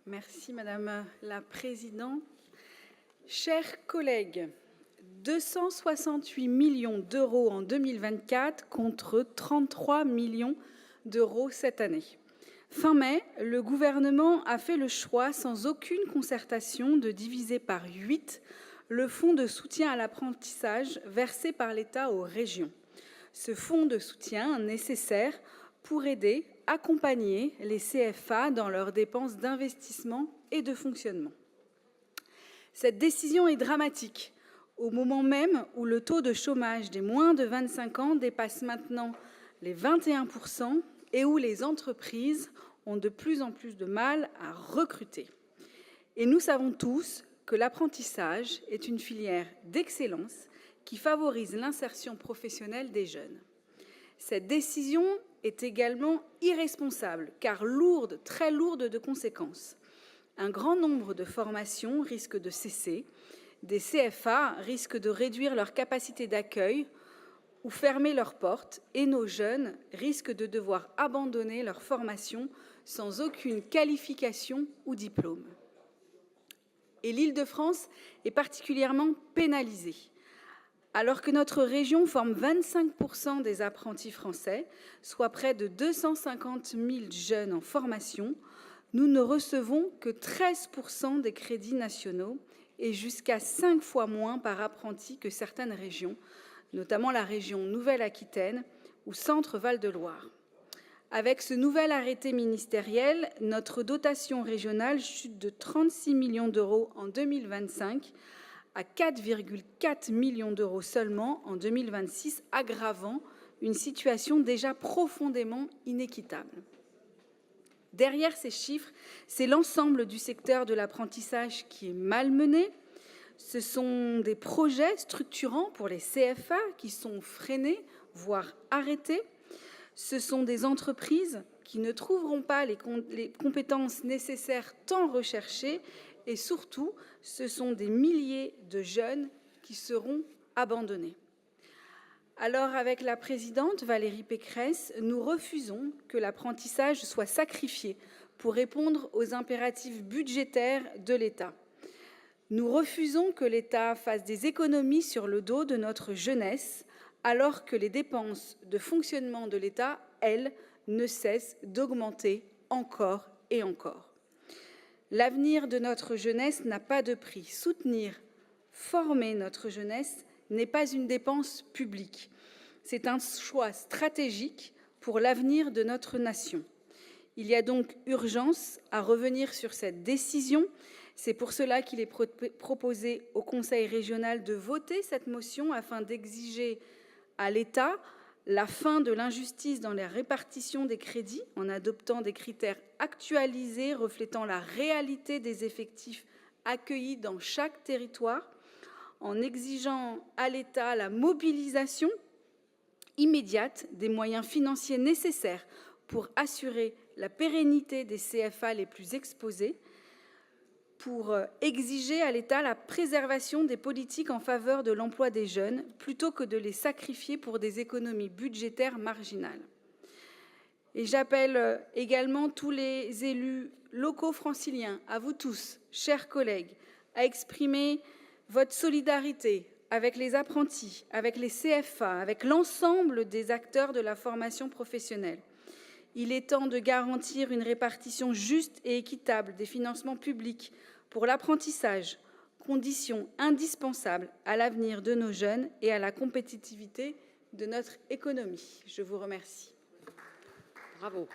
Merci Madame la Présidente. Chers collègues, 268 millions d'euros en 2024 contre 33 millions d'euros cette année. Fin mai, le gouvernement a fait le choix, sans aucune concertation, de diviser par 8 le fonds de soutien à l'apprentissage versé par l'État aux régions. Ce fonds de soutien nécessaire pour aider, accompagner les CFA dans leurs dépenses d'investissement et de fonctionnement. Cette décision est dramatique, au moment même où le taux de chômage des moins de 25 ans dépasse maintenant les 21% et où les entreprises ont de plus en plus de mal à recruter. Et nous savons tous que l'apprentissage est une filière d'excellence qui favorise l'insertion professionnelle des jeunes. Cette décision est également irresponsable, car lourde, très lourde de conséquences. Un grand nombre de formations risquent de cesser, des CFA risquent de réduire leur capacité d'accueil ou fermer leurs portes, et nos jeunes risquent de devoir abandonner leur formation sans aucune qualification ou diplôme. Et l'Île-de-France est particulièrement pénalisée. Alors que notre région forme 25% des apprentis français, soit près de 250 000 jeunes en formation, nous ne recevons que 13% des crédits nationaux et jusqu'à 5 fois moins par apprenti que certaines régions, notamment la région Nouvelle-Aquitaine ou Centre-Val de Loire. Avec ce nouvel arrêté ministériel, notre dotation régionale chute de 36 millions d'euros en 2025 à 4,4 millions d'euros seulement en 2026, aggravant une situation déjà profondément inéquitable. Derrière ces chiffres, c'est l'ensemble du secteur de l'apprentissage qui est malmené. Ce sont des projets structurants pour les CFA qui sont freinés, voire arrêtés. Ce sont des entreprises qui ne trouveront pas les compétences nécessaires tant recherchées. Et surtout, ce sont des milliers de jeunes qui seront abandonnés. Alors, avec la présidente Valérie Pécresse, nous refusons que l'apprentissage soit sacrifié pour répondre aux impératifs budgétaires de l'État. Nous refusons que l'État fasse des économies sur le dos de notre jeunesse, alors que les dépenses de fonctionnement de l'État, elles, ne cessent d'augmenter encore et encore. L'avenir de notre jeunesse n'a pas de prix. Soutenir, former notre jeunesse n'est pas une dépense publique. C'est un choix stratégique pour l'avenir de notre nation. Il y a donc urgence à revenir sur cette décision. C'est pour cela qu'il est proposé au Conseil régional de voter cette motion afin d'exiger à l'État la fin de l'injustice dans la répartition des crédits en adoptant des critères actualisés reflétant la réalité des effectifs accueillis dans chaque territoire, en exigeant à l'État la mobilisation immédiate des moyens financiers nécessaires pour assurer la pérennité des CFA les plus exposés, pour exiger à l'État la préservation des politiques en faveur de l'emploi des jeunes, plutôt que de les sacrifier pour des économies budgétaires marginales. Et j'appelle également tous les élus locaux franciliens, à vous tous, chers collègues, à exprimer votre solidarité avec les apprentis, avec les CFA, avec l'ensemble des acteurs de la formation professionnelle. Il est temps de garantir une répartition juste et équitable des financements publics pour l'apprentissage, condition indispensable à l'avenir de nos jeunes et à la compétitivité de notre économie. Je vous remercie. Bravo.